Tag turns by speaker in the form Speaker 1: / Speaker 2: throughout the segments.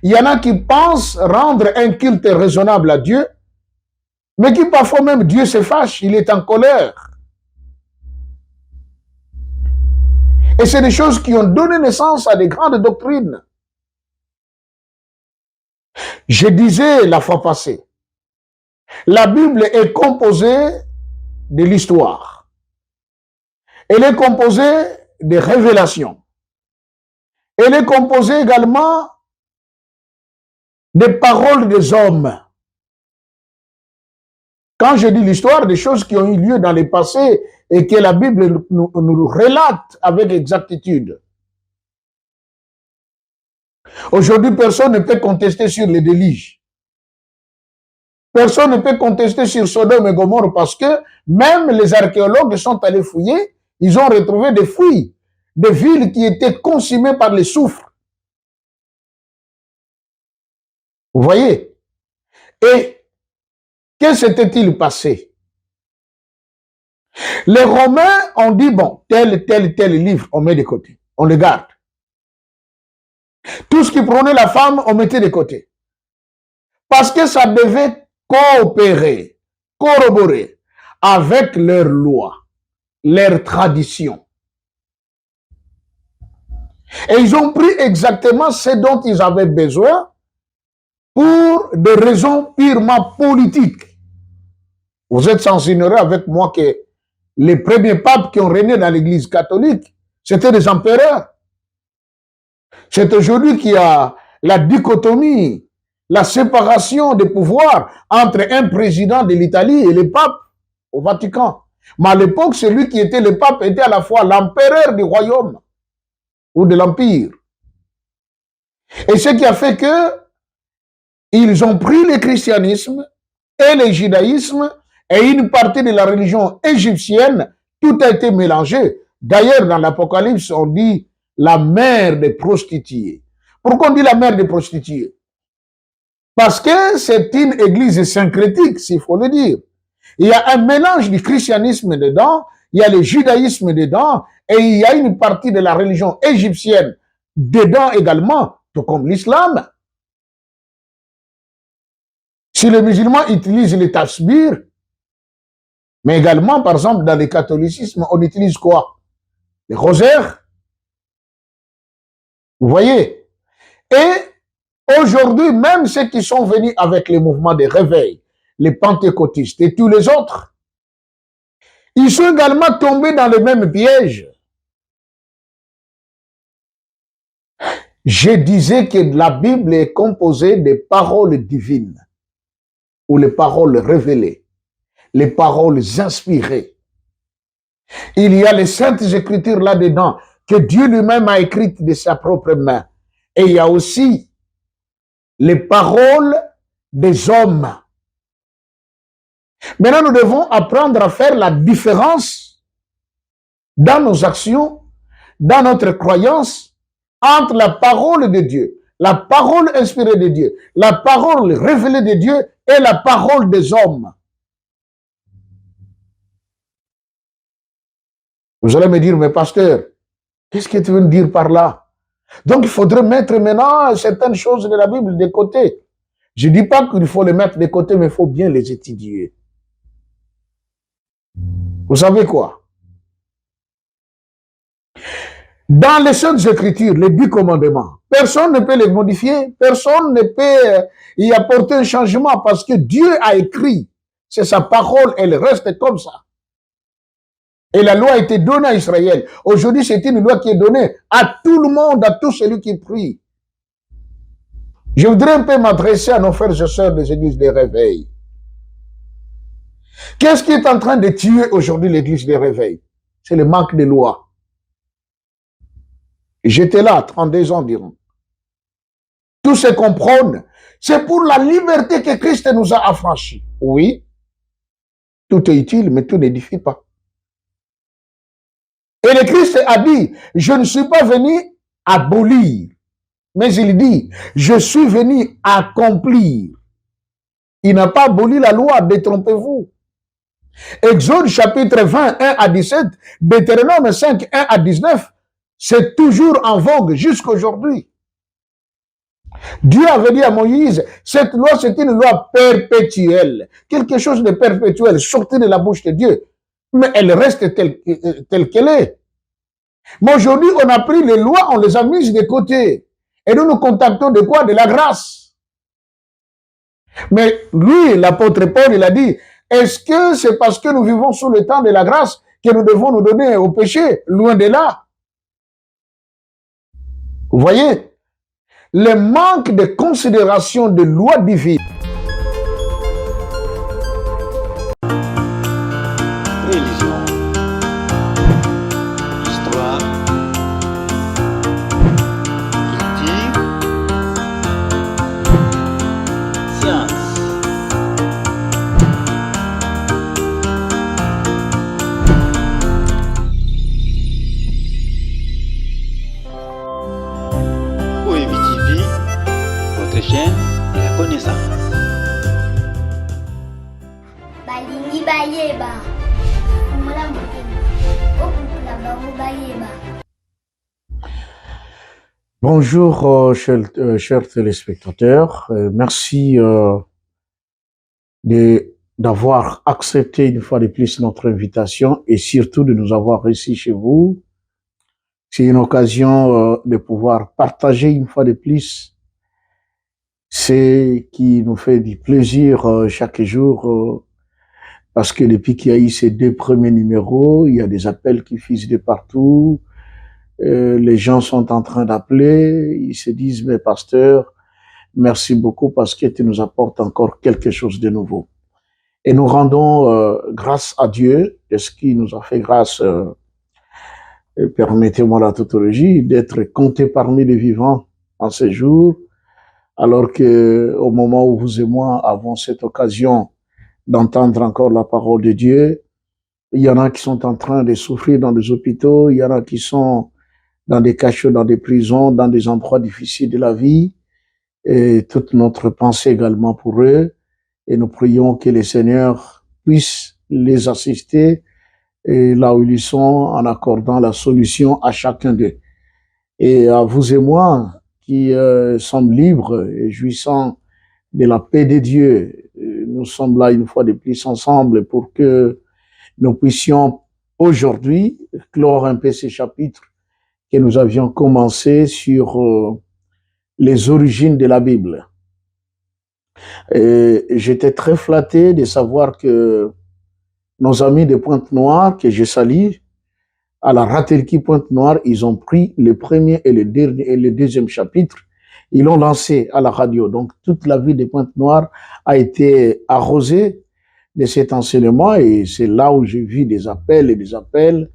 Speaker 1: Il y en a qui pensent rendre un culte raisonnable à Dieu, mais qui parfois même Dieu se fâche, il est en colère. Et c'est des choses qui ont donné naissance à des grandes doctrines. Je disais la fois passée, la Bible est composée de l'histoire. Elle est composée de révélations. Elle est composée également des paroles des hommes. Quand je dis l'histoire, des choses qui ont eu lieu dans le passé et que la Bible nous relate avec exactitude. Aujourd'hui, personne ne peut contester sur les déluges. Personne ne peut contester sur Sodome et Gomorrhe parce que même les archéologues sont allés fouiller, ils ont retrouvé des fouilles, des villes qui étaient consumées par les soufres. Vous voyez? Et que s'était-il passé? Les Romains ont dit, bon, tel livre, on met de côté, on le garde. Tout ce qui prenait la femme, on mettait de côté. Parce que ça devait coopérer, corroborer avec leurs lois, leurs traditions. Et ils ont pris exactement ce dont ils avaient besoin pour des raisons purement politiques. Vous êtes sans ignorer avec moi que les premiers papes qui ont régné dans l'Église catholique, c'était des empereurs. C'est aujourd'hui qu'il y a la dichotomie, la séparation des pouvoirs entre un président de l'Italie et le pape au Vatican. Mais à l'époque, celui qui était le pape était à la fois l'empereur du royaume ou de l'empire. Et ce qui a fait que ils ont pris le christianisme et le judaïsme et une partie de la religion égyptienne, tout a été mélangé. D'ailleurs, dans l'Apocalypse, on dit la mère des prostituées. Pourquoi on dit la mère des prostituées? Parce que c'est une église syncrétique, s'il faut le dire. Il y a un mélange du christianisme dedans, il y a le judaïsme dedans, et il y a une partie de la religion égyptienne dedans également, tout comme l'islam. Si les musulmans utilisent les tasbir, mais également, par exemple, dans le catholicisme, on utilise quoi? Les rosaires. Vous voyez? Et aujourd'hui, même ceux qui sont venus avec les mouvements de réveil, les pentecôtistes et tous les autres, ils sont également tombés dans le même piège. Je disais que la Bible est composée des paroles divines, ou les paroles révélées, les paroles inspirées. Il y a les saintes écritures là-dedans, que Dieu lui-même a écrites de sa propre main. Et il y a aussi les paroles des hommes. Maintenant, nous devons apprendre à faire la différence dans nos actions, dans notre croyance, entre la parole de Dieu, la parole inspirée de Dieu, la parole révélée de Dieu et la parole des hommes. Vous allez me dire, mais pasteur, qu'est-ce que tu veux me dire par là? Donc, il faudrait mettre maintenant certaines choses de la Bible de côté. Je ne dis pas qu'il faut les mettre de côté, mais il faut bien les étudier. Vous savez quoi? Dans les Saintes Écritures, les 10 commandements, personne ne peut les modifier, personne ne peut y apporter un changement parce que Dieu a écrit. C'est sa parole, elle reste comme ça. Et la loi a été donnée à Israël. Aujourd'hui, c'est une loi qui est donnée à tout le monde, à tout celui qui prie. Je voudrais un peu m'adresser à nos frères et sœurs des églises de réveil. Qu'est-ce qui est en train de tuer aujourd'hui l'église de réveil? C'est le manque de loi. J'étais là, 32 ans environ. Tout ce qu'on prône, c'est pour la liberté que Christ nous a affranchis. Oui, tout est utile, mais tout n'édifie pas. Et le Christ a dit, je ne suis pas venu abolir, mais il dit, je suis venu accomplir. Il n'a pas aboli la loi, détrompez-vous. Exode chapitre 20, 1 à 17, Deutéronome 5, 1 à 19, c'est toujours en vogue jusqu'aujourd'hui. Dieu avait dit à Moïse, cette loi, c'est une loi perpétuelle. Quelque chose de perpétuel, sorti de la bouche de Dieu. Mais elle reste telle qu'elle est. Mais aujourd'hui, on a pris les lois, on les a mises de côté. Et nous nous contactons de quoi? De la grâce. Mais lui, l'apôtre Paul, il a dit, est-ce que c'est parce que nous vivons sous le temps de la grâce que nous devons nous donner au péché? Loin de là. Vous voyez? Le manque de considération de loi divine.
Speaker 2: Religion, histoire, culture, science. OEB TV, votre chaîne de la connaissance.
Speaker 3: Balingi bayeba. Umula mukema. Okukula bangu bayeba.
Speaker 1: Bonjour, chers téléspectateurs. Merci d'avoir accepté une fois de plus notre invitation et surtout de nous avoir reçus chez vous. C'est une occasion de pouvoir partager une fois de plus ce qui nous fait du plaisir chaque jour parce que depuis qu'il y a eu ces 2 premiers numéros, il y a des appels qui fusent de partout. Les gens sont en train d'appeler, ils se disent, mais pasteur, merci beaucoup parce que tu nous apportes encore quelque chose de nouveau. Et nous rendons grâce à Dieu de ce qui nous a fait grâce, permettez-moi la tautologie, d'être compté parmi les vivants en ces jours, alors que au moment où vous et moi avons cette occasion d'entendre encore la parole de Dieu, il y en a qui sont en train de souffrir dans des hôpitaux, il y en a qui sont dans des cachots, dans des prisons, dans des endroits difficiles de la vie, et toute notre pensée également pour eux, et nous prions que le Seigneur puisse les assister et là où ils sont en accordant la solution à chacun d'eux. Et à vous et moi qui sommes libres et jouissant de la paix de Dieu, nous sommes là une fois de plus ensemble pour que nous puissions aujourd'hui clore un peu ces chapitres que nous avions commencé sur les origines de la Bible. Et j'étais très flatté de savoir que nos amis de Pointe-Noire, que je salue, à la Ratelki Pointe-Noire, ils ont pris le premier et le deuxième chapitre, ils l'ont lancé à la radio. Donc toute la ville de Pointe-Noire a été arrosée de cet enseignement et c'est là où j'ai vu des appels et des appels,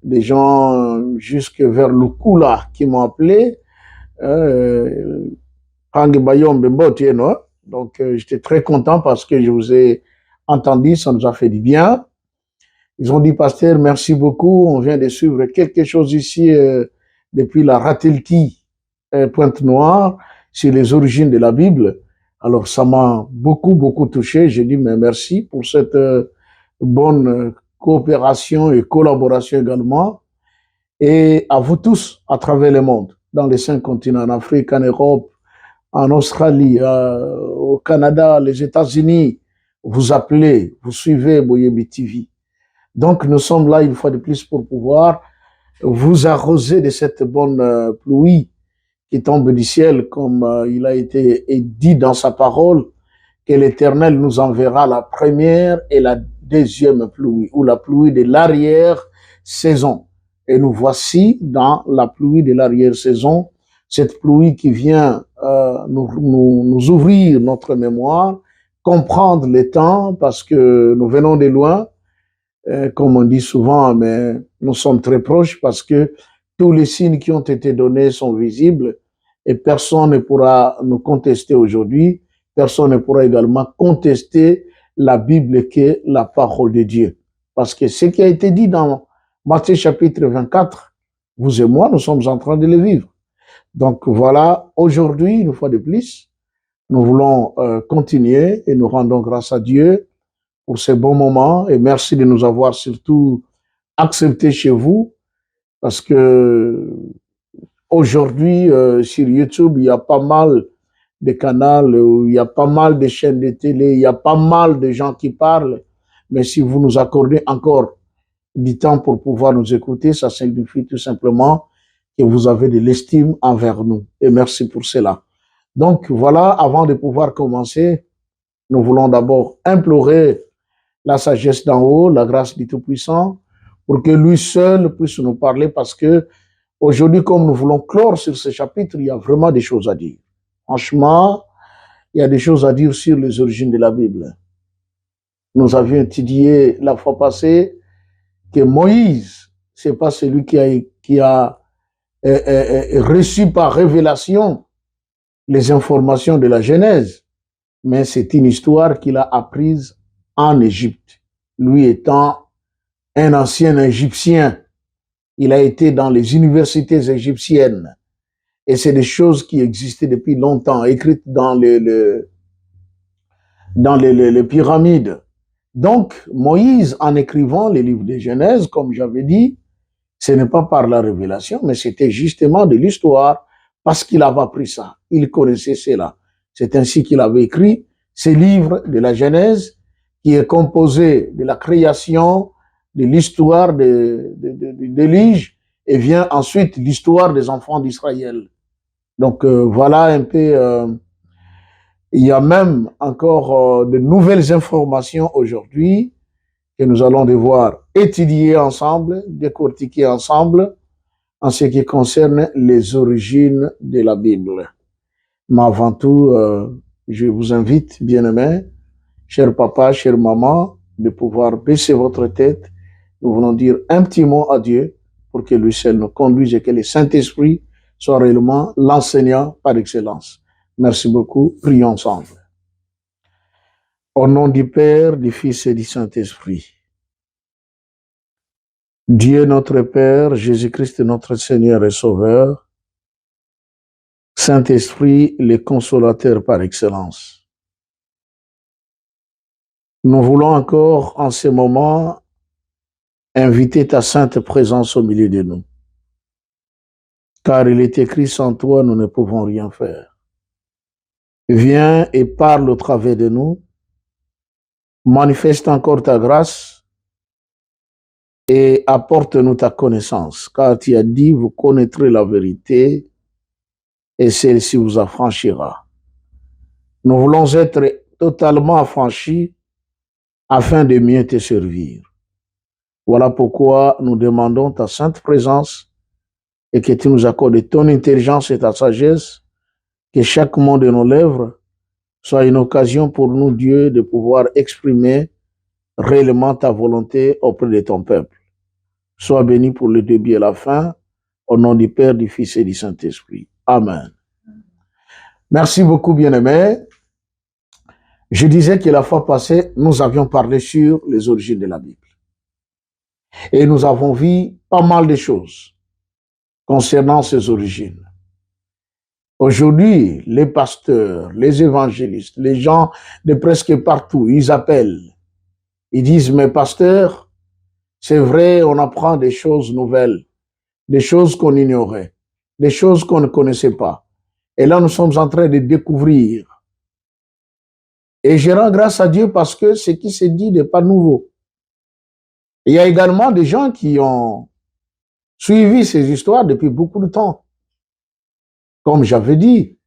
Speaker 1: des gens jusque vers Lukula qui m'ont appelé, donc j'étais très content parce que je vous ai entendu, ça nous a fait du bien. Ils ont dit, pasteur, merci beaucoup, on vient de suivre quelque chose ici depuis la Ratelki Pointe-Noire sur les origines de la Bible. Alors ça m'a beaucoup touché. J'ai dit, mais merci pour cette bonne coopération et collaboration également. Et à vous tous à travers le monde, dans les 5 continents, en Afrique, en Europe, en Australie, au Canada, les États-Unis, vous appelez, vous suivez OEB TV. Donc nous sommes là une fois de plus pour pouvoir vous arroser de cette bonne pluie qui tombe du ciel, comme il a été dit dans sa parole, que l'Éternel nous enverra la première et la deuxième pluie, ou la pluie de l'arrière-saison. Et nous voici dans la pluie de l'arrière-saison, cette pluie qui vient nous ouvrir notre mémoire, comprendre les temps, parce que nous venons de loin, comme on dit souvent, mais nous sommes très proches parce que tous les signes qui ont été donnés sont visibles et personne ne pourra nous contester aujourd'hui. Personne ne pourra également contester la Bible qui est la parole de Dieu. Parce que ce qui a été dit dans Matthieu chapitre 24, vous et moi, nous sommes en train de le vivre. Donc voilà, aujourd'hui, une fois de plus, nous voulons continuer et nous rendons grâce à Dieu pour ces bons moments et merci de nous avoir surtout acceptés chez vous parce que aujourd'hui sur YouTube, il y a pas mal de canaux, où il y a pas mal de chaînes de télé, il y a pas mal de gens qui parlent. Mais si vous nous accordez encore du temps pour pouvoir nous écouter, ça signifie tout simplement que vous avez de l'estime envers nous. Et merci pour cela. Donc voilà, avant de pouvoir commencer, nous voulons d'abord implorer la sagesse d'en haut, la grâce du Tout-Puissant, pour que lui seul puisse nous parler, parce que aujourd'hui, comme nous voulons clore sur ce chapitre, il y a vraiment des choses à dire. Franchement, il y a des choses à dire sur les origines de la Bible. Nous avions étudié la fois passée que Moïse, c'est pas celui qui a reçu par révélation les informations de la Genèse, mais c'est une histoire qu'il a apprise en Égypte. Lui étant un ancien Égyptien, il a été dans les universités égyptiennes. Et c'est des choses qui existaient depuis longtemps, écrites dans les pyramides. Donc, Moïse, en écrivant les livres de Genèse, comme j'avais dit, ce n'est pas par la révélation, mais c'était justement de l'histoire, parce qu'il avait appris ça. Il connaissait cela. C'est ainsi qu'il avait écrit ces livres de la Genèse, qui est composé de la création, de l'histoire d'Élige, et vient ensuite l'histoire des enfants d'Israël. Donc voilà un peu, il y a même encore de nouvelles informations aujourd'hui que nous allons devoir étudier ensemble, décortiquer ensemble en ce qui concerne les origines de la Bible. Mais avant tout, je vous invite, bien-aimés, cher papa, chère maman, de pouvoir baisser votre tête. Nous voulons dire un petit mot à Dieu pour que lui seul nous conduise et que le Saint-Esprit soit réellement l'enseignant par excellence. Merci beaucoup. Prions ensemble. Au nom du Père, du Fils et du Saint-Esprit. Dieu notre Père, Jésus-Christ notre Seigneur et Sauveur, Saint-Esprit, le consolateur par excellence. Nous voulons encore en ce moment inviter ta sainte présence au milieu de nous. Car il est écrit, sans toi, nous ne pouvons rien faire. Viens et parle au travers de nous. Manifeste encore ta grâce et apporte-nous ta connaissance. Car tu as dit, vous connaîtrez la vérité et celle-ci vous affranchira. Nous voulons être totalement affranchis afin de mieux te servir. Voilà pourquoi nous demandons ta sainte présence et que tu nous accordes ton intelligence et ta sagesse, que chaque mot de nos lèvres soit une occasion pour nous, Dieu, de pouvoir exprimer réellement ta volonté auprès de ton peuple. Sois béni pour le début et la fin, au nom du Père, du Fils et du Saint-Esprit. Amen. Merci beaucoup, bien-aimés. Je disais que la fois passée, nous avions parlé sur les origines de la Bible. Et nous avons vu pas mal de choses concernant ces origines. Aujourd'hui, les pasteurs, les évangélistes, les gens de presque partout, ils appellent. Ils disent, mais pasteur, c'est vrai, on apprend des choses nouvelles, des choses qu'on ignorait, des choses qu'on ne connaissait pas. Et là, nous sommes en train de découvrir. Et je rends grâce à Dieu parce que ce qui se dit n'est pas nouveau. Il y a également des gens qui ont suivi ces histoires depuis beaucoup de temps. Comme j'avais dit,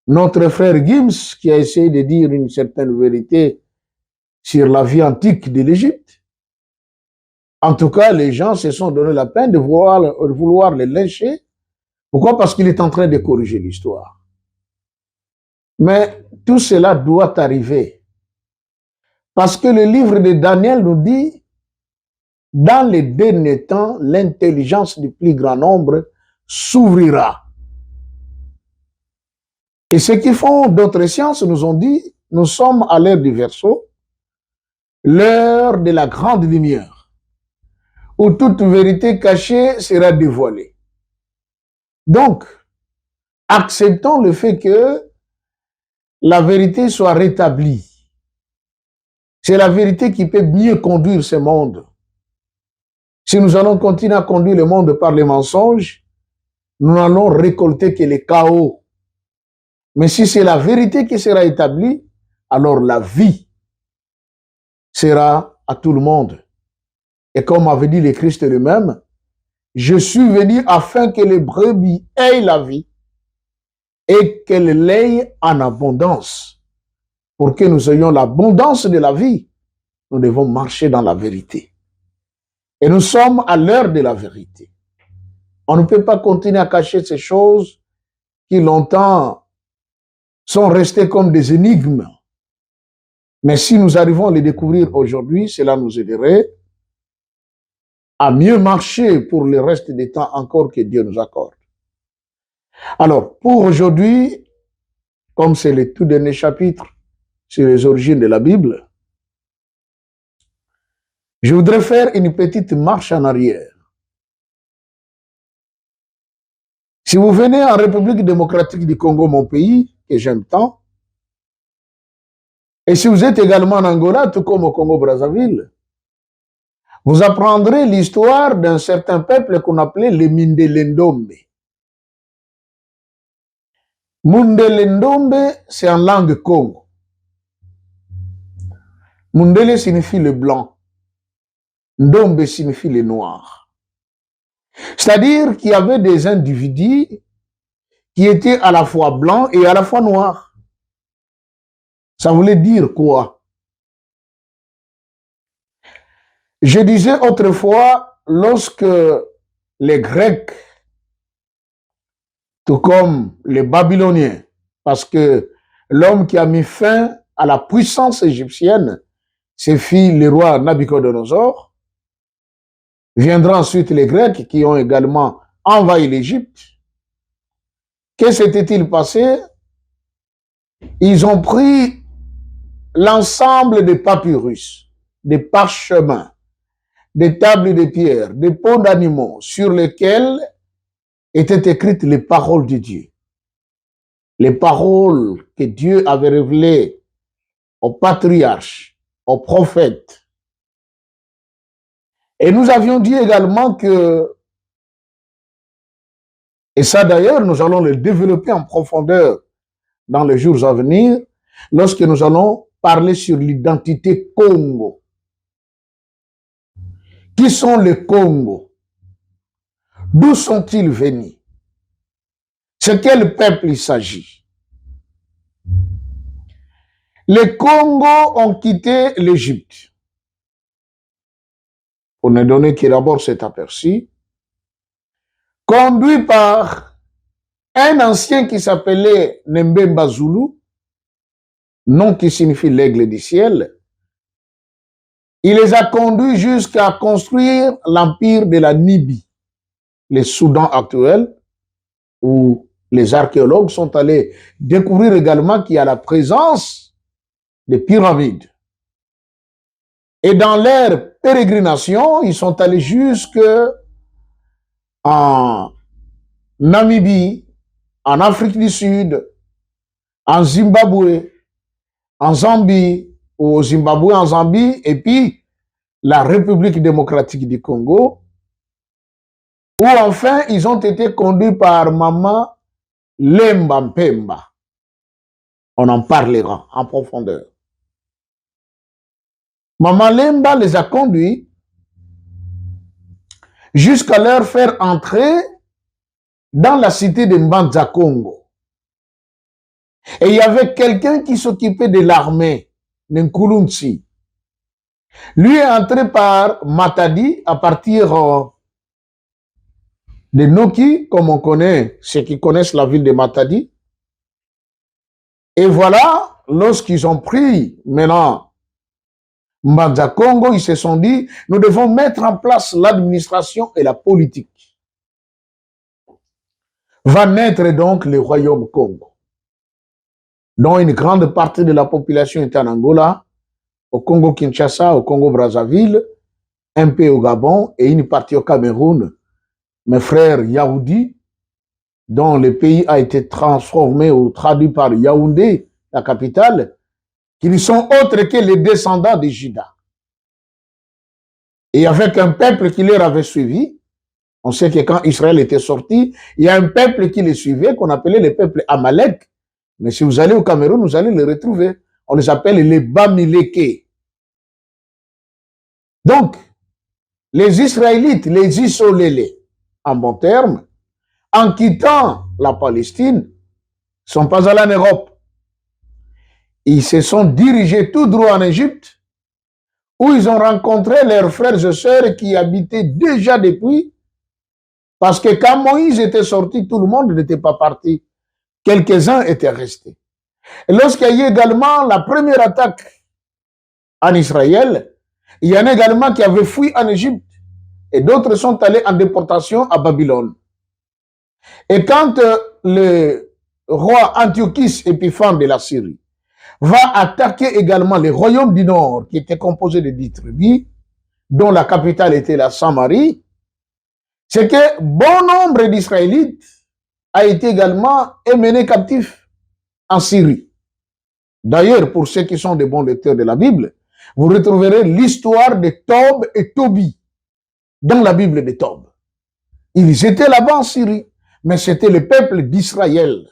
Speaker 1: notre frère Gims, qui a essayé de dire une certaine vérité sur la vie antique de l'Égypte. En tout cas, les gens se sont donné la peine de vouloir le lyncher. Pourquoi? Parce qu'il est en train de corriger l'histoire. Mais tout cela doit arriver. Parce que le livre de Daniel nous dit, dans les derniers temps, l'intelligence du plus grand nombre s'ouvrira. Et ceux qui font d'autres sciences nous ont dit, nous sommes à l'heure du Verseau, l'heure de la grande lumière, où toute vérité cachée sera dévoilée. Donc, acceptons le fait que la vérité soit rétablie. C'est la vérité qui peut mieux conduire ce monde. Si nous allons continuer à conduire le monde par les mensonges, nous n'allons récolter que les chaos. Mais si c'est la vérité qui sera établie, alors la vie sera à tout le monde. Et comme avait dit le Christ lui-même, je suis venu afin que les brebis aient la vie et qu'elles l'aient en abondance. Pour que nous ayons l'abondance de la vie, nous devons marcher dans la vérité. Et nous sommes à l'heure de la vérité. On ne peut pas continuer à cacher ces choses qui longtemps sont restées comme des énigmes. Mais si nous arrivons à les découvrir aujourd'hui, cela nous aiderait à mieux marcher pour le reste des temps encore que Dieu nous accorde. Alors, pour aujourd'hui, comme c'est le tout dernier chapitre sur les origines de la Bible, je voudrais faire une petite marche en arrière. Si vous venez en République démocratique du Congo, mon pays, que j'aime tant, et si vous êtes également en Angola, tout comme au Congo-Brazzaville, vous apprendrez l'histoire d'un certain peuple qu'on appelait les Mindele-Ndombe. Mindele-Ndombe, c'est en langue Congo. Mundele signifie le blanc. Ndombe signifie le noir. C'est-à-dire qu'il y avait des individus qui étaient à la fois blancs et à la fois noirs. Ça voulait dire quoi? Je disais autrefois, lorsque les Grecs, tout comme les Babyloniens, parce que l'homme qui a mis fin à la puissance égyptienne, c'est le roi Nabuchodonosor, viendra ensuite les Grecs qui ont également envahi l'Égypte. Que s'était-il passé? Ils ont pris l'ensemble des papyrus, des parchemins, des tables de pierre, des peaux d'animaux sur lesquels étaient écrites les paroles de Dieu. Les paroles que Dieu avait révélées aux patriarches, aux prophètes. Et nous avions dit également que, et ça d'ailleurs, nous allons le développer en profondeur dans les jours à venir, lorsque nous allons parler sur l'identité Congo. Qui sont les Congos? D'où sont-ils venus? C'est quel peuple il s'agit? Les Congos ont quitté l'Égypte. Pour ne donner que d'abord cet aperçu, conduit par un ancien qui s'appelait Nembemba Zulu, nom qui signifie l'aigle du ciel. Il les a conduits jusqu'à construire l'empire de la Nubie, le Soudan actuel, où les archéologues sont allés découvrir également qu'il y a la présence des pyramides. Et dans leur pérégrination, ils sont allés jusque en Namibie, en Afrique du Sud, en Zimbabwe, en Zambie, ou au Zimbabwe, en Zambie, et puis la République démocratique du Congo, où enfin ils ont été conduits par Maman Lemba Mpemba. On en parlera en profondeur. Maman Lemba les a conduits jusqu'à leur faire entrer dans la cité de Mbanza Congo. Et il y avait quelqu'un qui s'occupait de l'armée, Nkulunsi. Lui est entré par Matadi à partir de Noki, comme on connaît, ceux qui connaissent la ville de Matadi. Et voilà, lorsqu'ils ont pris maintenant Mbanza Congo, ils se sont dit, nous devons mettre en place l'administration et la politique. Va naître donc le royaume Congo, dont une grande partie de la population est en Angola, au Congo-Kinshasa, au Congo-Brazzaville, un peu au Gabon et une partie au Cameroun. Mes frères Yaoudi, dont le pays a été transformé ou traduit par Yaoundé, la capitale, qui ne sont autres que les descendants de Juda. Et avec un peuple qui les avait suivis, on sait que quand Israël était sorti, il y a un peuple qui les suivait, qu'on appelait le peuple Amalek, Mais si vous allez au Cameroun, vous allez les retrouver. On les appelle les Bamileke. Donc, les Israélites, les Isolélés, en bon terme, en quittant la Palestine, ne sont pas allés en Europe. Ils se sont dirigés tout droit en Égypte, où ils ont rencontré leurs frères et sœurs qui habitaient déjà depuis, parce que quand Moïse était sorti, tout le monde n'était pas parti. Quelques-uns étaient restés. Et lorsqu'il y a eu également la première attaque en Israël, il y en a également qui avaient fui en Égypte et d'autres sont allés en déportation à Babylone. Et quand le roi Antiochus Épiphane de la Syrie va attaquer également les royaumes du Nord qui étaient composés de 10 tribus, dont la capitale était la Samarie, c'est que bon nombre d'Israélites a été également emmené captif en Syrie. D'ailleurs, pour ceux qui sont des bons lecteurs de la Bible, vous retrouverez l'histoire de Tob et Tobie dans la Bible de Tob. Ils étaient là-bas en Syrie, mais c'était le peuple d'Israël,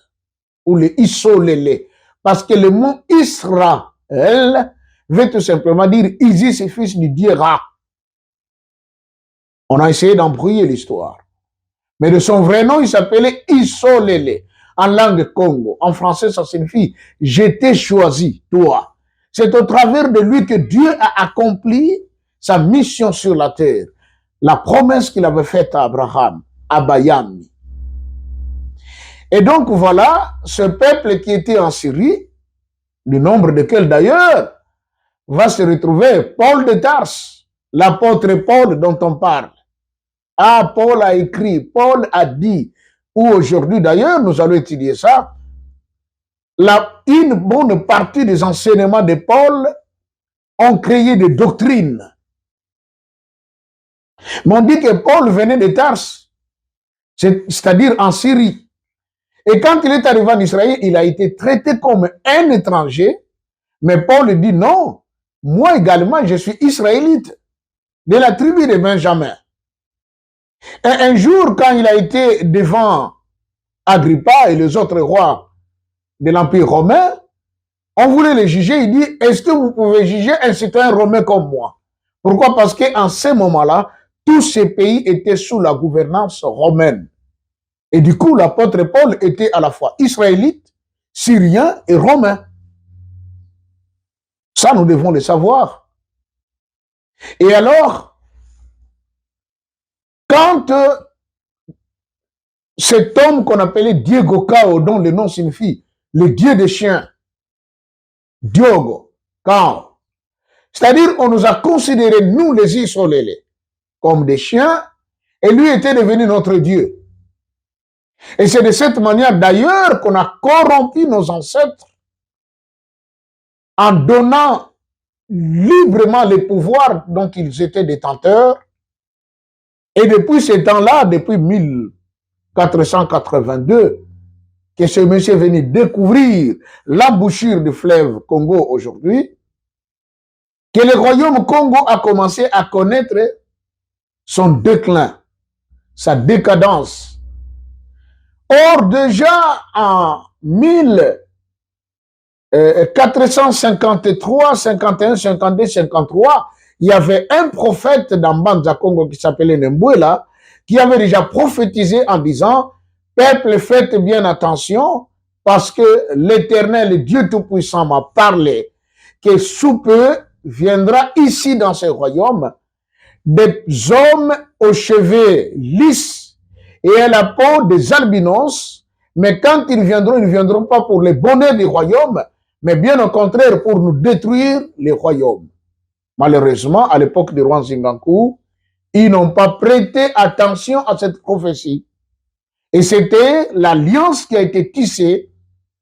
Speaker 1: ou les Isolélés, parce que le mot Israël veut tout simplement dire Isis est fils du dieu Ra. On a essayé d'embrouiller l'histoire. Mais de son vrai nom, il s'appelait Isolélé. En langue Congo. En français, ça signifie « Je t'ai choisi, toi ». C'est au travers de lui que Dieu a accompli sa mission sur la terre. La promesse qu'il avait faite à Abraham, à Bayam. Et donc voilà, ce peuple qui était en Syrie, du nombre desquels d'ailleurs, va se retrouver Paul de Tarse, l'apôtre Paul dont on parle. Ah, Paul a écrit, Paul a dit, ou aujourd'hui d'ailleurs, nous allons étudier ça, une bonne partie des enseignements de Paul ont créé des doctrines. Mais on dit que Paul venait de Tarse, c'est-à-dire en Syrie. Et quand il est arrivé en Israël, il a été traité comme un étranger, mais Paul dit non, moi également je suis israélite, de la tribu de Benjamin. Et un jour, quand il a été devant Agrippa et les autres rois de l'Empire romain, on voulait le juger. Il dit, est-ce que vous pouvez juger un citoyen romain comme moi? Pourquoi? Parce qu'en ce moment-là, tous ces pays étaient sous la gouvernance romaine. Et du coup, l'apôtre Paul était à la fois israélite, syrien et romain. Ça, nous devons le savoir. Et alors, quand cet homme qu'on appelait Diego Cao, dont le nom signifie le dieu des chiens, Diogo Cao, c'est-à-dire on nous a considérés, nous les Isolélés, comme des chiens, et lui était devenu notre Dieu. Et c'est de cette manière d'ailleurs qu'on a corrompu nos ancêtres en donnant librement les pouvoirs dont ils étaient détenteurs. Et depuis ce temps-là, depuis 1482, que ce monsieur est venu découvrir l'embouchure du fleuve Congo aujourd'hui, que le royaume Congo a commencé à connaître son déclin, sa décadence. Or, déjà en 1453, 51, 52, 53, il y avait un prophète dans Banza Congo qui s'appelait Nembouela, qui avait déjà prophétisé en disant « Peuple, faites bien attention, parce que l'Éternel, Dieu Tout-Puissant, m'a parlé que sous peu viendra ici dans ce royaume des hommes aux cheveux lisses et à la peau des albinos, mais quand ils ne viendront pas pour le bonheur du royaume, mais bien au contraire pour nous détruire les royaumes. » Malheureusement, à l'époque du roi Nzingaku, ils n'ont pas prêté attention à cette prophétie. Et c'était l'alliance qui a été tissée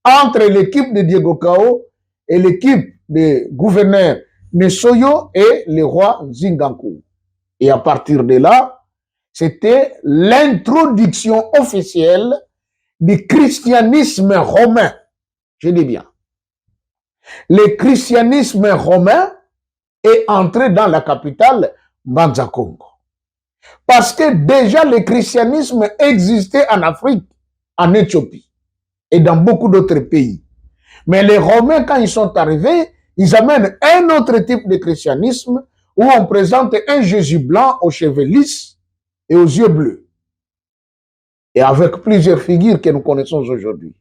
Speaker 1: entre l'équipe de Diego Cao et l'équipe des gouverneurs Nesoyo et le roi Nzingaku. Et à partir de là, c'était l'introduction officielle du christianisme romain. Je dis bien. Le christianisme romain est entré dans la capitale Banza Congo. Parce que déjà le christianisme existait en Afrique, en Éthiopie et dans beaucoup d'autres pays. Mais les Romains, quand ils sont arrivés, ils amènent un autre type de christianisme où on présente un Jésus blanc aux cheveux lisses et aux yeux bleus. Et avec plusieurs figures que nous connaissons aujourd'hui.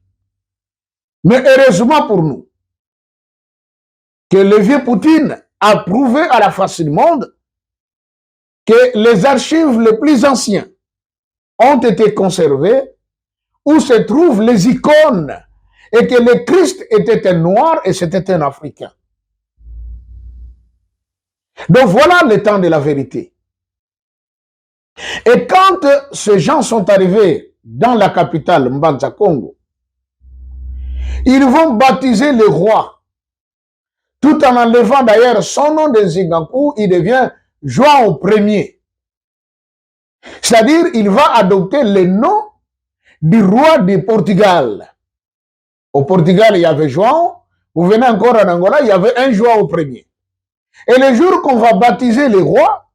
Speaker 1: Mais heureusement pour nous, que le vieux Poutine a prouvé à la face du monde que les archives les plus anciens ont été conservées où se trouvent les icônes et que le Christ était un noir et c'était un Africain. Donc voilà le temps de la vérité. Et quand ces gens sont arrivés dans la capitale, Mbanza Congo, ils vont baptiser le roi, tout en enlevant d'ailleurs son nom de Zingakou, il devient João Ier. C'est-à-dire, il va adopter le nom du roi du Portugal. Au Portugal, il y avait João. Vous venez encore en Angola, il y avait un João Ier. Et le jour qu'on va baptiser les rois,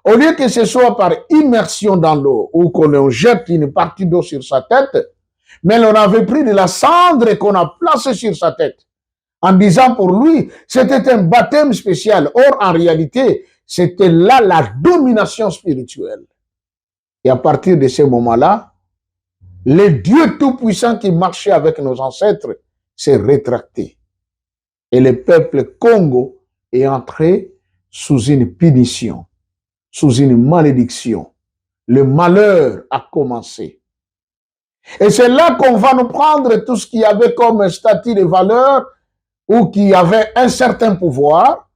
Speaker 1: au lieu que ce soit par immersion dans l'eau ou qu'on jette une partie d'eau sur sa tête, mais l'on avait pris de la cendre qu'on a placée sur sa tête. En disant pour lui, c'était un baptême spécial. Or, en réalité, c'était là la domination spirituelle. Et à partir de ce moment-là, le Dieu tout-puissant qui marchait avec nos ancêtres s'est rétracté. Et le peuple Congo est entré sous une punition, sous une malédiction. Le malheur a commencé. Et c'est là qu'on va nous prendre tout ce qui avait comme statut de valeur ou qui avait un certain pouvoir.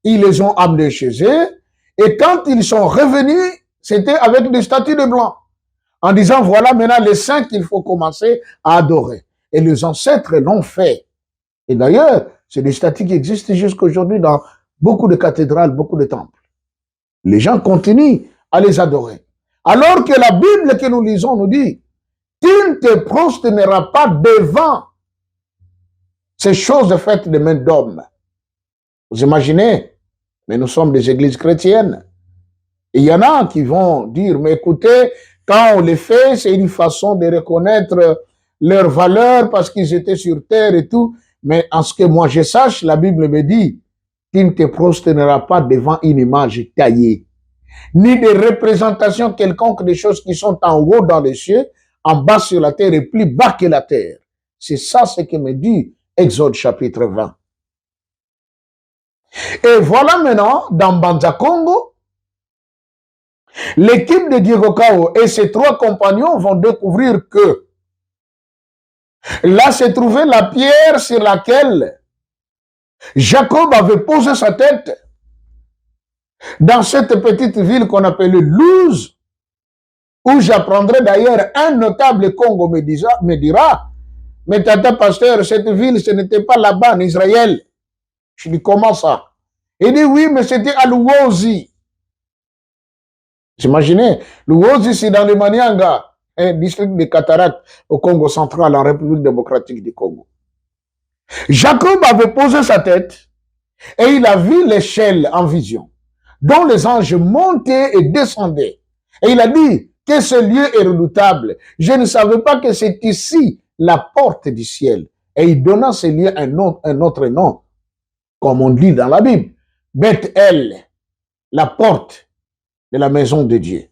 Speaker 1: Ils les ont amenés chez eux. Et quand ils sont revenus, c'était avec des statues de blanc. En disant, voilà maintenant les saints qu'il faut commencer à adorer. Et les ancêtres l'ont fait. Et d'ailleurs, c'est des statues qui existent jusqu'à aujourd'hui dans beaucoup de cathédrales, beaucoup de temples. Les gens continuent à les adorer. Alors que la Bible que nous lisons nous dit, tu ne te prosterneras pas devant ces choses faites de main d'hommes. Vous imaginez? Mais nous sommes des églises chrétiennes. Et il y en a qui vont dire, mais écoutez, quand on les fait, c'est une façon de reconnaître leur valeur parce qu'ils étaient sur terre et tout. Mais en ce que moi je sache, la Bible me dit, tu ne te prosterneras pas devant une image taillée, ni des représentations quelconques des choses qui sont en haut dans les cieux, en bas sur la terre et plus bas que la terre. C'est ça ce que me dit Exode chapitre 20. Et voilà maintenant, dans Mbanza Congo, l'équipe de Diego Cao et ses trois compagnons vont découvrir que là se trouvait la pierre sur laquelle Jacob avait posé sa tête dans cette petite ville qu'on appelait Luz, où j'apprendrai d'ailleurs un notable Congo me dira, mais tata pasteur, cette ville, ce n'était pas là-bas en Israël. Je dis, comment ça? Il dit, oui, mais c'était à Luozi. Imaginez, Luozi, c'est dans le Manianga, un district de Cataracte au Congo central, en République démocratique du Congo. Jacob avait posé sa tête et il a vu l'échelle en vision, dont les anges montaient et descendaient. Et il a dit que ce lieu est redoutable. Je ne savais pas que c'est ici la porte du ciel. Et il donna ce lieu un autre nom, comme on dit dans la Bible. Beth-El, la porte de la maison de Dieu.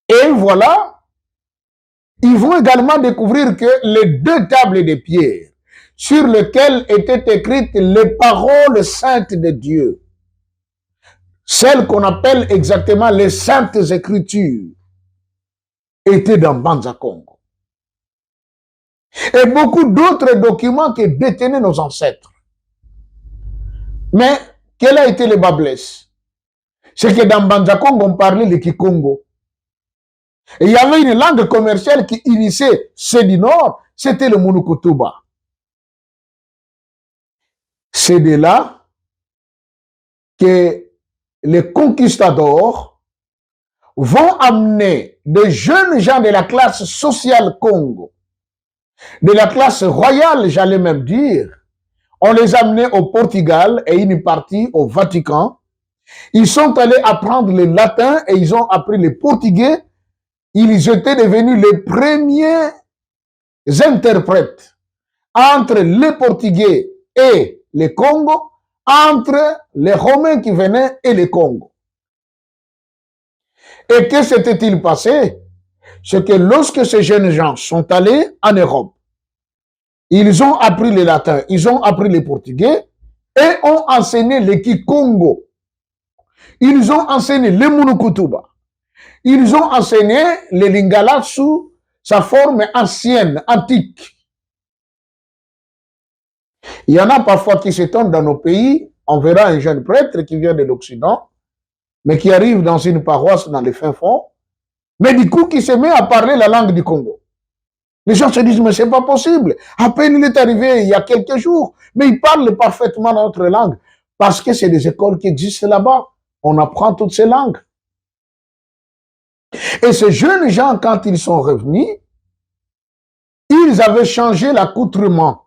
Speaker 1: Et voilà, ils vont également découvrir que les deux tables de pierre sur lesquelles étaient écrites les paroles saintes de Dieu, celles qu'on appelle exactement les saintes écritures, étaient dans Mbanza Congo. Et beaucoup d'autres documents que détenaient nos ancêtres. Mais quel a été le bas blesse? C'est que dans Mbanza Congo, on parlait le Kikongo. Et il y avait une langue commerciale qui initiait ceux du Nord, c'était le Munukutuba. C'est de là que les conquistadors vont amener des jeunes gens de la classe sociale Congo, de la classe royale, j'allais même dire. On les amenait au Portugal et une partie au Vatican. Ils sont allés apprendre le latin et ils ont appris le portugais. Ils étaient devenus les premiers interprètes entre les Portugais et le Congo, entre les Romains qui venaient et le Congo. Et que s'était-il passé? C'est que lorsque ces jeunes gens sont allés en Europe, ils ont appris le latin, ils ont appris le portugais et ont enseigné le Kikongo. Ils ont enseigné le Munukutuba. Ils ont enseigné le Lingala sous sa forme ancienne, antique. Il y en a parfois qui s'étonnent dans nos pays. On verra un jeune prêtre qui vient de l'Occident, mais qui arrive dans une paroisse dans les fins fonds, mais du coup qui se met à parler la langue du Congo. Les gens se disent, mais c'est pas possible. À peine il est arrivé il y a quelques jours, mais il parle parfaitement notre langue, parce que c'est des écoles qui existent là-bas. On apprend toutes ces langues. Et ces jeunes gens, quand ils sont revenus, ils avaient changé l'accoutrement.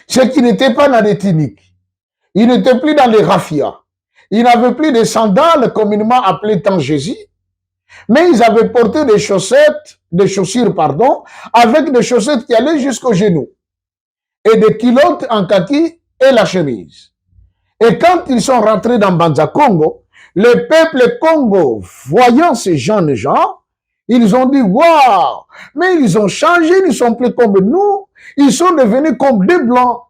Speaker 1: C'est qu'ils n'étaient pas dans les tuniques. Ils n'étaient plus dans les raffias. Ils n'avaient plus de sandales communément appelées tangésie, mais ils avaient porté des chaussures, avec des chaussettes qui allaient jusqu'aux genoux, et des culottes en kaki et la chemise. Et quand ils sont rentrés dans Banza Congo, le peuple Congo, voyant ces jeunes gens, ils ont dit, waouh, mais ils ont changé, ils ne sont plus comme nous, ils sont devenus comme des blancs,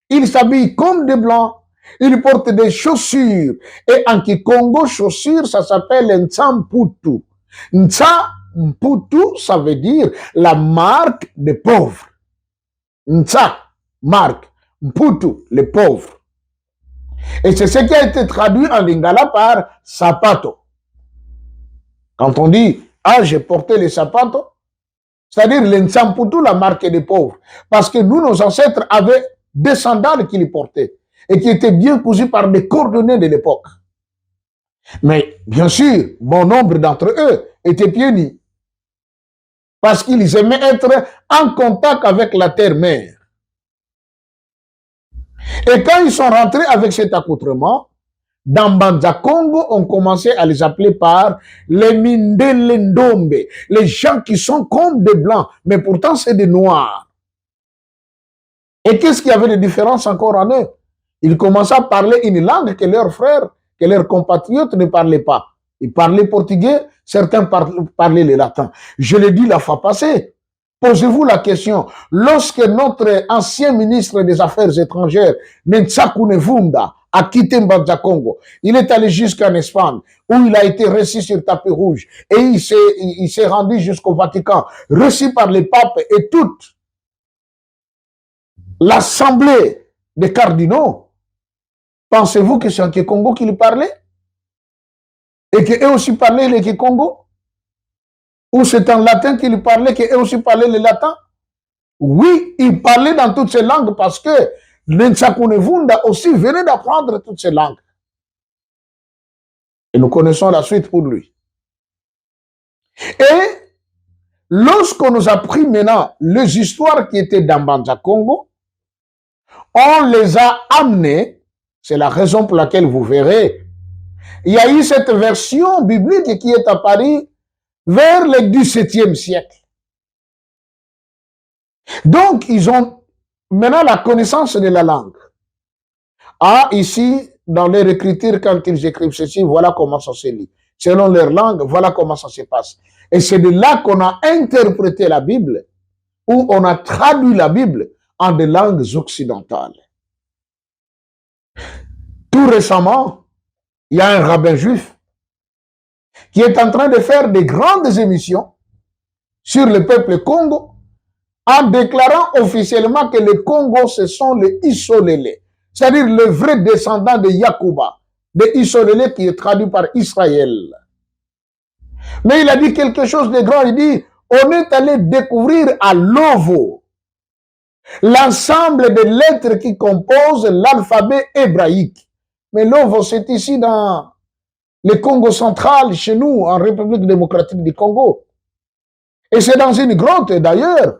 Speaker 1: ils s'habillent comme des blancs, ils portent des chaussures, et en Kikongo, chaussures, ça s'appelle Ntsamputu. Ntsamputu, ça veut dire la marque des pauvres. Ntsa, marque, Mputu, les pauvres. Et c'est ce qui a été traduit en lingala par sapato. Quand on dit, ah, j'ai porté les sapatos, c'est-à-dire l'Ntsamputu, la marque des pauvres. Parce que nous, nos ancêtres avaient des sandales qu'ils portaient et qui étaient bien cousues par des cordonniers de l'époque. Mais bien sûr, bon nombre d'entre eux étaient pieds nus parce qu'ils aimaient être en contact avec la terre-mère. Et quand ils sont rentrés avec cet accoutrement, dans Banza Congo, on commençait à les appeler par les Mindelendombe, les gens qui sont comme des blancs, mais pourtant c'est des noirs. Et qu'est-ce qu'il y avait de différence encore en eux? Ils commençaient à parler une langue que leurs frères, que leurs compatriotes ne parlaient pas. Ils parlaient portugais, certains parlaient le latin. Je l'ai dit la fois passée. Posez-vous la question, lorsque notre ancien ministre des Affaires étrangères, Ntsakoune Vunda, a quitté Banza Congo, il est allé jusqu'en Espagne, où il a été reçu sur tapis rouge, et il s'est rendu jusqu'au Vatican, reçu par les papes et toute l'assemblée des cardinaux. Pensez-vous que c'est en Kikongo qu'il parlait? Et qu'eux aussi parlaient le Kikongo? Ou c'est en latin qu'il parlait, qu'eux aussi parlaient le latin? Oui, il parlait dans toutes ces langues parce que Ntsakoune Vunda aussi venait d'apprendre toutes ces langues. Et nous connaissons la suite pour lui. Et lorsqu'on nous a pris maintenant les histoires qui étaient dans Banza Congo, on les a amenées, c'est la raison pour laquelle vous verrez, il y a eu cette version biblique qui est apparue vers le XVIIe siècle. Donc, ils ont maintenant la connaissance de la langue. Ah, ici, dans leur écriture, quand ils écrivent ceci, voilà comment ça se lit. Selon leur langue, voilà comment ça se passe. Et c'est de là qu'on a interprété la Bible, ou on a traduit la Bible en des langues occidentales. Tout récemment, il y a un rabbin juif qui est en train de faire des grandes émissions sur le peuple Congo en déclarant officiellement que les Congos, ce sont les Isolélé, c'est-à-dire le vrai descendant de Yakuba, de Isolélé qui est traduit par Israël. Mais il a dit quelque chose de grand, il dit, on est allé découvrir à Lovo l'ensemble des lettres qui composent l'alphabet hébraïque. Mais Lovo, c'est ici dans le Congo central, chez nous, en République démocratique du Congo. Et c'est dans une grotte, d'ailleurs.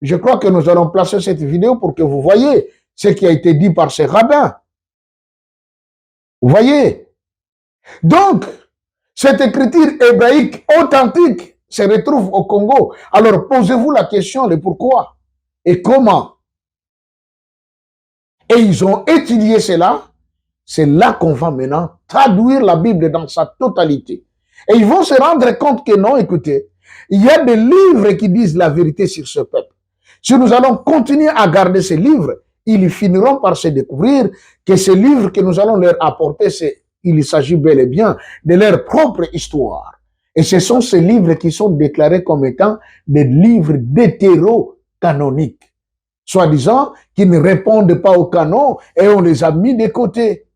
Speaker 1: Je crois que nous allons placer cette vidéo pour que vous voyez ce qui a été dit par ces rabbins. Vous voyez? Donc, cette écriture hébraïque authentique se retrouve au Congo. Alors, posez-vous la question, le pourquoi et comment. et ils ont étudié cela, c'est là qu'on va maintenant traduire la Bible dans sa totalité. Et ils vont se rendre compte que non, écoutez, il y a des livres qui disent la vérité sur ce peuple. Si nous allons continuer à garder ces livres, ils finiront par se découvrir que ces livres que nous allons leur apporter, il s'agit bel et bien de leur propre histoire. Et ce sont ces livres qui sont déclarés comme étant des livres d'hétéro-canoniques, soi-disant qui ne répondent pas au canon et on les a mis de côté.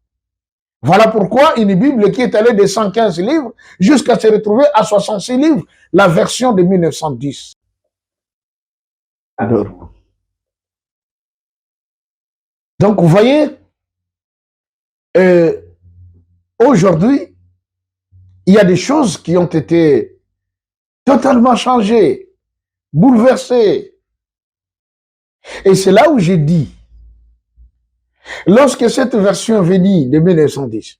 Speaker 1: Voilà pourquoi une Bible qui est allée de 115 livres jusqu'à se retrouver à 66 livres, la version de 1910. Alors, donc vous voyez, aujourd'hui, il y a des choses qui ont été totalement changées, bouleversées. Et c'est là où j'ai dit, lorsque cette version venue de 1910,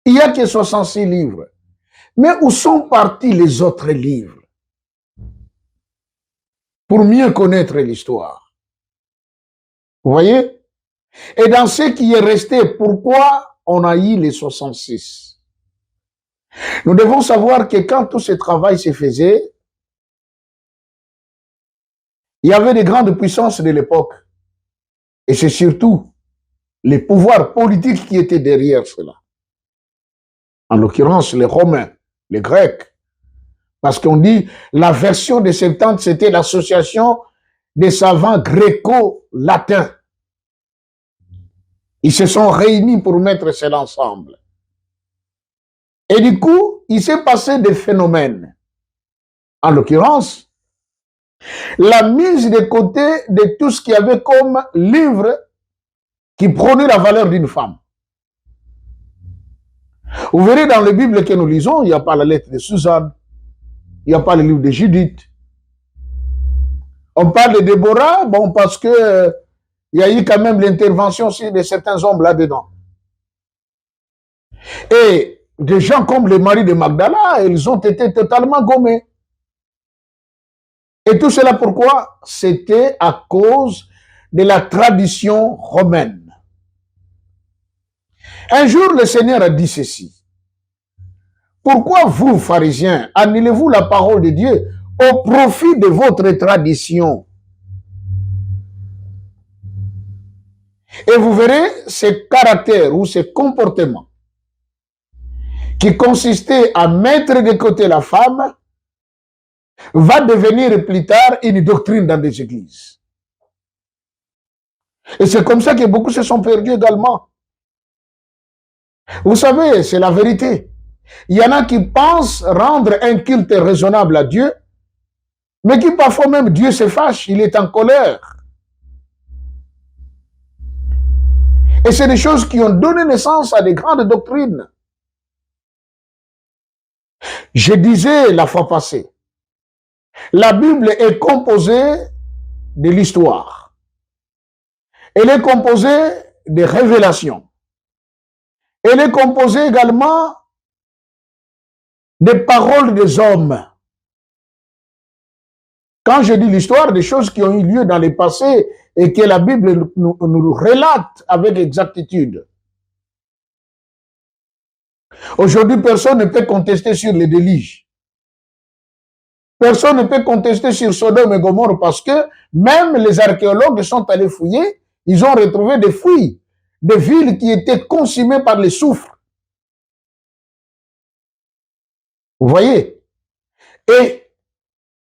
Speaker 1: il n'y a que 66 livres. Mais où sont partis les autres livres? Pour mieux connaître l'histoire. Vous voyez? Et dans ce qui est resté, pourquoi on a eu les 66? Nous devons savoir que quand tout ce travail se faisait, il y avait des grandes puissances de l'époque. Et c'est surtout les pouvoirs politiques qui étaient derrière cela. En l'occurrence, les Romains, les Grecs. Parce qu'on dit, la version de 70, c'était l'association des savants gréco-latins. Ils se sont réunis pour mettre cela ensemble. Et du coup, il s'est passé des phénomènes. En l'occurrence, la mise de côté de tout ce qu'il y avait comme livre qui prônait la valeur d'une femme. Vous verrez dans les Bibles que nous lisons, il n'y a pas la lettre de Suzanne, il n'y a pas le livre de Judith. On parle de Déborah, bon, parce que il y a eu quand même l'intervention aussi de certains hommes là-dedans. Et des gens comme les maris de Magdala, ils ont été totalement gommés. Et tout cela pourquoi? C'était à cause de la tradition romaine. Un jour, le Seigneur a dit ceci. Pourquoi vous, pharisiens, annulez-vous la parole de Dieu au profit de votre tradition? Et vous verrez ces caractères ou ces comportements qui consistaient à mettre de côté la femme va devenir plus tard une doctrine dans des églises. Et c'est comme ça que beaucoup se sont perdus également. Vous savez, c'est la vérité. Il y en a qui pensent rendre un culte raisonnable à Dieu, mais qui parfois même Dieu se fâche, il est en colère. Et c'est des choses qui ont donné naissance à des grandes doctrines. Je disais la fois passée, la Bible est composée de l'histoire. Elle est composée de révélations. Elle est composée également des paroles des hommes. Quand je dis l'histoire, des choses qui ont eu lieu dans le passé et que la Bible nous relate avec exactitude. Aujourd'hui, personne ne peut contester sur les déluges. Personne ne peut contester sur Sodome et Gomorrhe parce que même les archéologues sont allés fouiller, ils ont retrouvé des fouilles, des villes qui étaient consumées par les soufres. Vous voyez? Et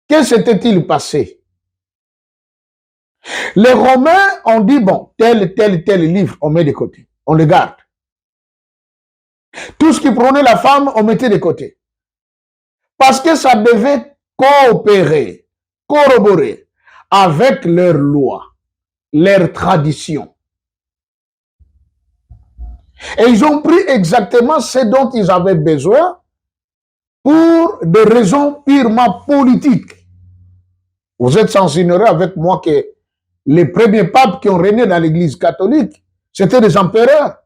Speaker 1: que s'était-il passé? Les Romains ont dit, bon, tel livre, on met de côté, on le garde. Tout ce qui prenait la femme, on mettait de côté. Parce que ça devait coopérer, corroborer avec leurs lois, leurs traditions. Et ils ont pris exactement ce dont ils avaient besoin pour des raisons purement politiques. Vous êtes sans ignorer avec moi que les premiers papes qui ont régné dans l'Église catholique, c'était des empereurs.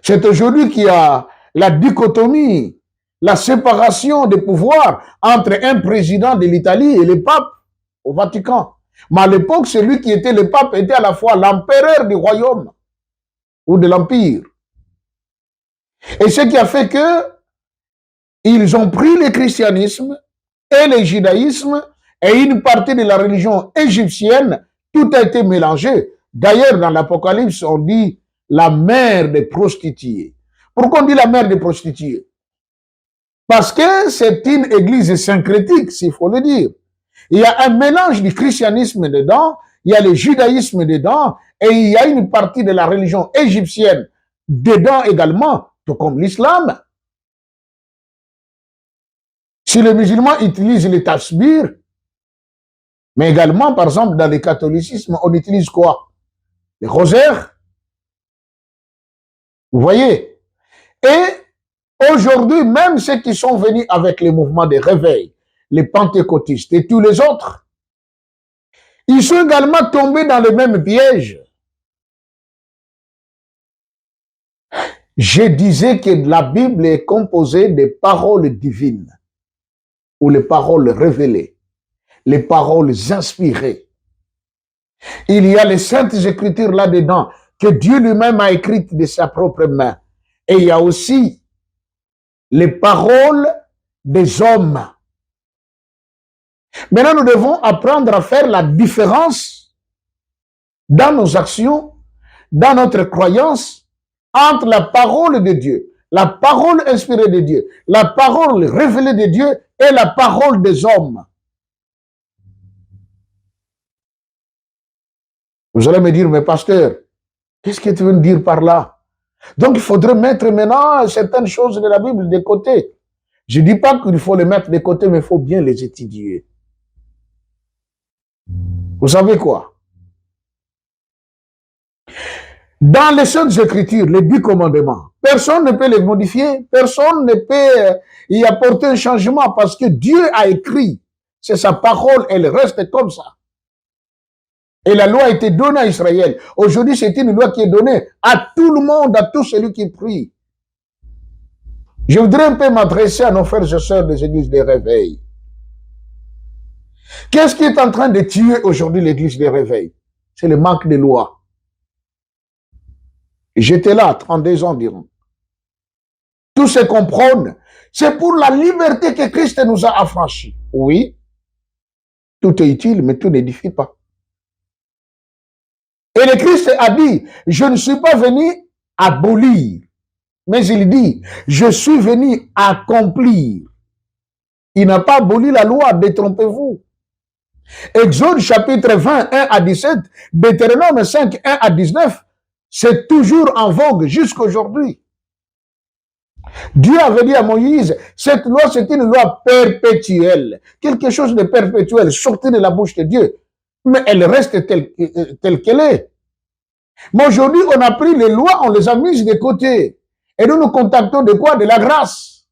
Speaker 1: C'est aujourd'hui qu'il y a la dichotomie, la séparation des pouvoirs entre un président de l'Italie et le pape au Vatican. Mais à l'époque, celui qui était le pape était à la fois l'empereur du royaume ou de l'empire. Et ce qui a fait que ils ont pris le christianisme et le judaïsme et une partie de la religion égyptienne, tout a été mélangé. D'ailleurs, dans l'Apocalypse, on dit la mère des prostituées. Pourquoi on dit la mère des prostituées? Parce que c'est une église syncrétique, s'il faut le dire. Il y a un mélange du christianisme dedans, il y a le judaïsme dedans, et il y a une partie de la religion égyptienne dedans également, tout comme l'islam. Si les musulmans utilisent les tasbir, mais également, par exemple, dans le catholicisme, on utilise quoi? Les rosaires. Vous voyez? Et aujourd'hui, même ceux qui sont venus avec les mouvements de réveil, les pentecôtistes et tous les autres, ils sont également tombés dans le même piège. Je disais que la Bible est composée des paroles divines, ou les paroles révélées, les paroles inspirées. Il y a les saintes écritures là-dedans que Dieu lui-même a écrites de sa propre main. Et il y a aussi les paroles des hommes. Maintenant, nous devons apprendre à faire la différence dans nos actions, dans notre croyance, entre la parole de Dieu, la parole inspirée de Dieu, la parole révélée de Dieu et la parole des hommes. Vous allez me dire, mais pasteur, qu'est-ce que tu veux me dire par là? Donc, il faudrait mettre maintenant certaines choses de la Bible de côté. Je ne dis pas qu'il faut les mettre de côté, mais il faut bien les étudier. Vous savez quoi? Dans les Saintes Écritures, les 10 commandements, personne ne peut les modifier, personne ne peut y apporter un changement parce que Dieu a écrit. C'est sa parole, elle reste comme ça. Et la loi a été donnée à Israël. Aujourd'hui, c'est une loi qui est donnée à tout le monde, à tout celui qui prie. Je voudrais un peu m'adresser à nos frères et sœurs des églises de réveil. Qu'est-ce qui est en train de tuer aujourd'hui l'église de réveil? C'est le manque de loi. J'étais là, 32 ans environ. Tout ce qu'on prône, c'est pour la liberté que Christ nous a affranchis. Oui, tout est utile, mais tout n'édifie pas. Et le Christ a dit, je ne suis pas venu abolir, mais il dit, je suis venu accomplir. Il n'a pas aboli la loi, détrompez-vous. Exode chapitre 20, 1 à 17, Deutéronome 5, 1 à 19, c'est toujours en vogue jusqu'aujourd'hui. Dieu avait dit à Moïse, cette loi c'est une loi perpétuelle, quelque chose de perpétuel, sorti de la bouche de Dieu. Mais elle reste telle qu'elle est. Mais aujourd'hui, on a pris les lois, on les a mises de côté. Et nous nous contactons de quoi? De la grâce.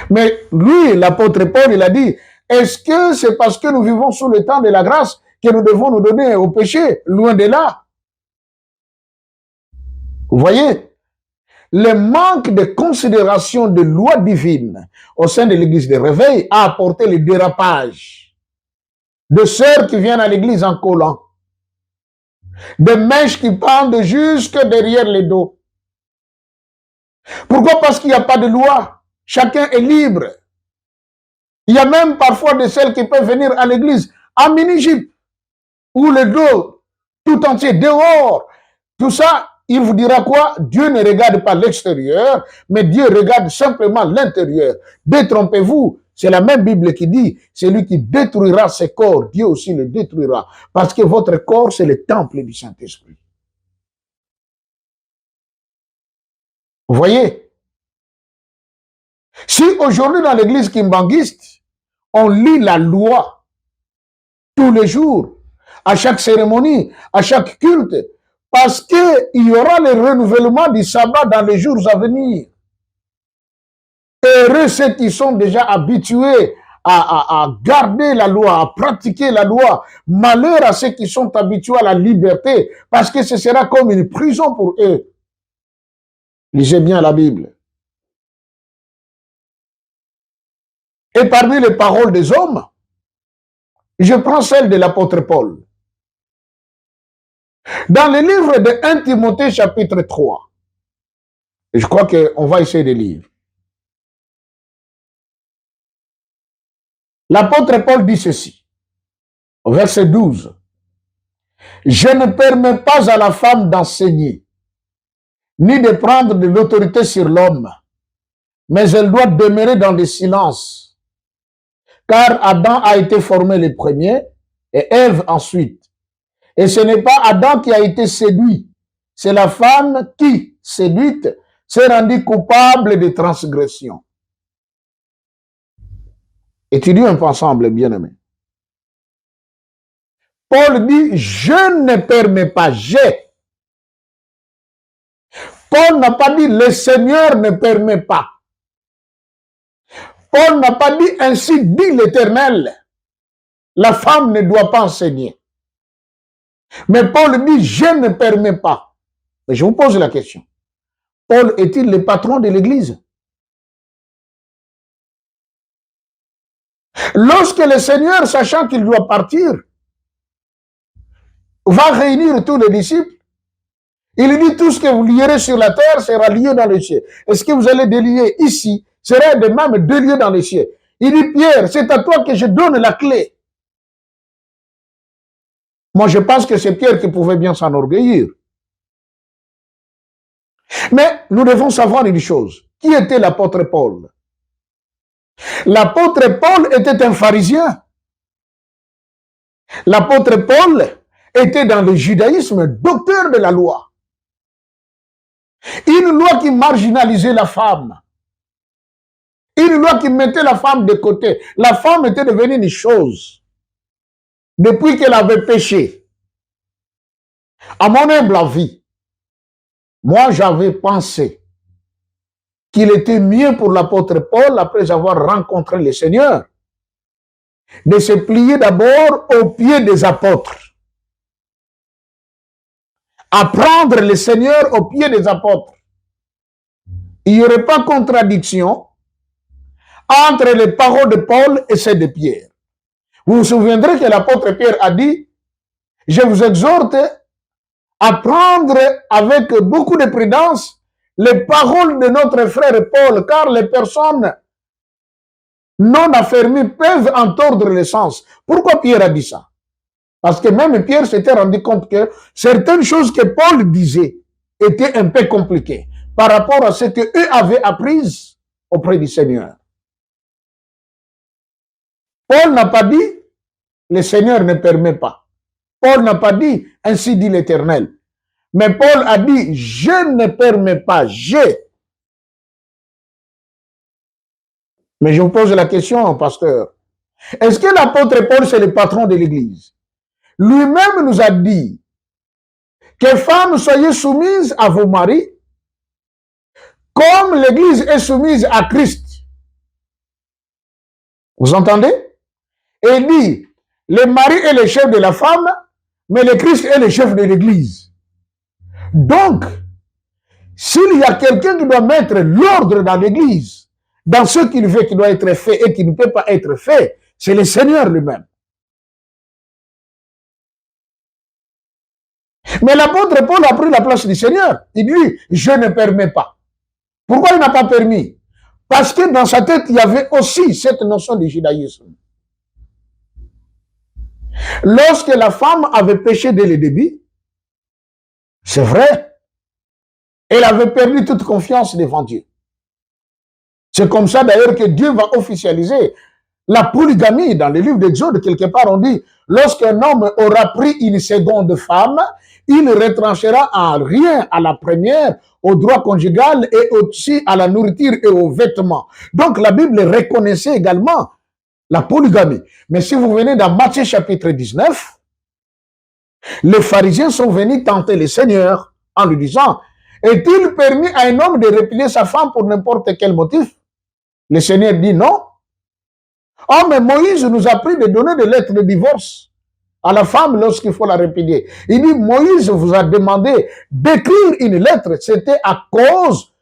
Speaker 1: Mais lui, l'apôtre Paul, il a dit, est-ce que c'est parce que nous vivons sous le temps de la grâce que nous devons nous donner au péché? Loin de là. Vous voyez? Le manque de considération de loi divine au sein de l'église de réveil a apporté le dérapage de sœurs qui viennent à l'église en collant, de mèches qui pendent jusque derrière les dos. Pourquoi? Parce qu'il n'y a pas de loi. Chacun est libre. Il y a même parfois de celles qui peuvent venir à l'église en mini-jupe, ou le dos tout entier dehors. Tout ça, il vous dira quoi? Dieu ne regarde pas l'extérieur, mais Dieu regarde simplement l'intérieur. Détrompez-vous. C'est la même Bible qui dit, celui qui détruira ses corps, Dieu aussi le détruira. Parce que votre corps, c'est le temple du Saint-Esprit. Vous voyez? Si aujourd'hui dans l'église kimbanguiste, on lit la loi tous les jours, à chaque cérémonie, à chaque culte, parce qu'il y aura le renouvellement du sabbat dans les jours à venir. Heureux ceux qui sont déjà habitués à garder la loi, à pratiquer la loi. Malheur à ceux qui sont habitués à la liberté, parce que ce sera comme une prison pour eux. Lisez bien la Bible. Et parmi les paroles des hommes, Je prends celle de l'apôtre Paul. Dans le livre de 1 Timothée chapitre 3, je crois qu'on va essayer de lire. L'apôtre Paul dit ceci, verset 12. Je ne permets pas à la femme d'enseigner, ni de prendre de l'autorité sur l'homme, mais elle doit demeurer dans le silence. Car Adam a été formé le premier et Ève ensuite. Et ce n'est pas Adam qui a été séduit, c'est la femme qui, séduite, s'est rendue coupable de transgression. Étudions un peu ensemble, bien-aimés. Paul dit, je ne permets pas, j'ai. Paul n'a pas dit, le Seigneur ne permet pas. Paul n'a pas dit, ainsi dit l'Éternel, la femme ne doit pas enseigner. Mais Paul dit, je ne permets pas. Mais je vous pose la question. Paul est-il le patron de l'Église? Lorsque le Seigneur, sachant qu'il doit partir, va réunir tous les disciples, il dit tout ce que vous lierez sur la terre sera lié dans les cieux. Et ce que vous allez délier ici sera de même délié dans les cieux. Il dit, Pierre, c'est à toi que je donne la clé. Moi, je pense que c'est Pierre qui pouvait bien s'enorgueillir. Mais nous devons savoir une chose. Qui était l'apôtre Paul? L'apôtre Paul était un pharisien. L'apôtre Paul était dans le judaïsme, docteur de la loi. Une loi qui marginalisait la femme. Une loi qui mettait la femme de côté. La femme était devenue une chose. Depuis qu'elle avait péché. À mon humble avis, moi j'avais pensé qu'il était mieux pour l'apôtre Paul, après avoir rencontré le Seigneur, de se plier d'abord aux pieds des apôtres. Apprendre le Seigneur aux pieds des apôtres. Il n'y aurait pas contradiction entre les paroles de Paul et celles de Pierre. Vous vous souviendrez que l'apôtre Pierre a dit, je vous exhorte à prendre avec beaucoup de prudence les paroles de notre frère Paul, car les personnes non affermies peuvent en tordre le sens. Pourquoi Pierre a dit ça? Parce que même Pierre s'était rendu compte que certaines choses que Paul disait étaient un peu compliquées par rapport à ce qu'eux avaient appris auprès du Seigneur. Paul n'a pas dit, le Seigneur ne permet pas. Paul n'a pas dit, ainsi dit l'Éternel. Mais Paul a dit, je ne permets pas, j'ai. Mais je vous pose la question, pasteur. Est-ce que l'apôtre Paul, c'est le patron de l'Église? Lui-même nous a dit que femmes, soyez soumises à vos maris, comme l'Église est soumise à Christ. Vous entendez? Et il dit, le mari est le chef de la femme, mais le Christ est le chef de l'Église. Donc, s'il y a quelqu'un qui doit mettre l'ordre dans l'Église, dans ce qu'il veut qui doit être fait et qui ne peut pas être fait, c'est le Seigneur lui-même. Mais l'apôtre Paul a pris la place du Seigneur. Il dit, je ne permets pas. Pourquoi il n'a pas permis? Parce que dans sa tête, il y avait aussi cette notion de judaïsme. Lorsque la femme avait péché dès le début, c'est vrai, elle avait perdu toute confiance devant Dieu. C'est comme ça d'ailleurs que Dieu va officialiser la polygamie dans le livre d'Exode. Quelque part on dit, lorsqu'un homme aura pris une seconde femme, il retranchera en rien à la première, au droit conjugal et aussi à la nourriture et aux vêtements. Donc la Bible reconnaissait également la polygamie. Mais si vous venez dans Matthieu chapitre 19, les pharisiens sont venus tenter le Seigneur en lui disant, est-il permis à un homme de répudier sa femme pour n'importe quel motif? Le Seigneur dit non. Oh, mais Moïse nous a pris de donner des lettres de divorce à la femme lorsqu'il faut la répudier. Il dit, Moïse vous a demandé d'écrire une lettre. C'était à cause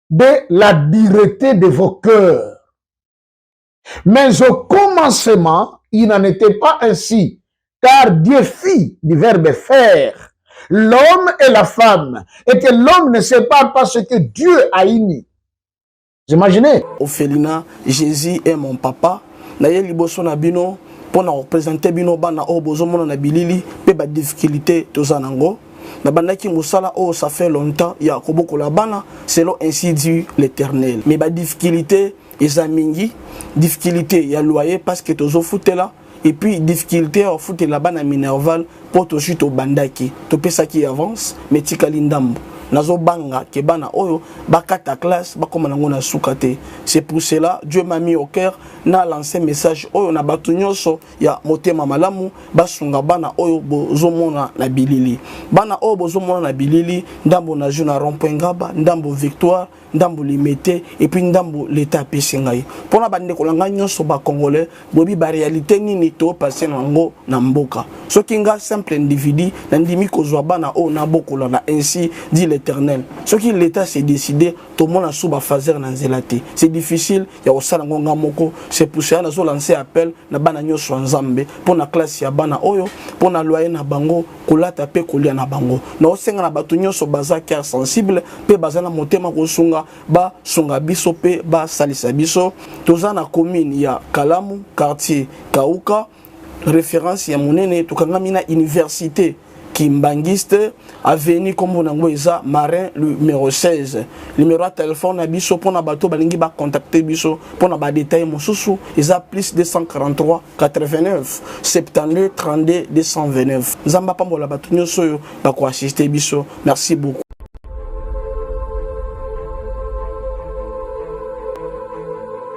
Speaker 1: de la dureté de vos cœurs. Mais au commencement, il n'en était pas ainsi, car Dieu fit du verbe faire l'homme et la femme, et que l'homme ne sépare pas ce que Dieu a uni. Vous imaginez?
Speaker 4: Ophelina, Jésus est mon papa. Naye liboso na bino pour na représenter bino bana o bozomona na bilili pe ba difficulté tozanango. Na bandaki musala oh ça fait longtemps ya koboko la bana selon ainsi dit l'Éternel. Mais ba difficulté ezamingi, difficulté ya loyer parce que tozo foutela et puis difficulté au foot la bana minerval pour to chute au bandaki. To pesa qui avance mais tikali ndambo. Nazo banga ke bana oyo bakata classe bakoma nango na sukate. C'est pour cela Dieu m'a mis au cœur na lancé message oyo na batu nyonso ya motema malamu basunga bana oyo bozomona na bilili. Bana oyo bozomona na bilili ndambo na juna rond-point Ngaba, ndambo Victoire, ndambo Limité et puis ndambo l'état pesengai. Pona bande kolanga nyonso ba congolais bobi ba réalité nini to passer nango na mboka. Soki nga simple individu na ndimi kozwa bana oyo na bokola na ainsi dit l'Éternel. Ce qui l'État s'est décidé, tout le monde a sous fazer na zelati. C'est difficile, il y a aussi ngonga moko. C'est pour ça que nous lancé appel na bana nyoso nzambe pour na classe ya bana oyo, pour na loyer na bango, kolata pe kolia na bango. Na osenga na batu nyoso baza cœur sensible, pe baza na motema ko sunga ba sunga biso pe ba salisa biso. Toza na commune ya Kalamu, quartier Kauka, référence ya monene tukangami na université Kimbangiste, avenue comme on a Marin numéro 16. Numéro de téléphone à biso pour na bateau balingi ba contacter biso pour na ba détail mosusu isa plus 243 89 72 32 229. Zamba pambola bato nyoso ba ko assister biso. Merci beaucoup.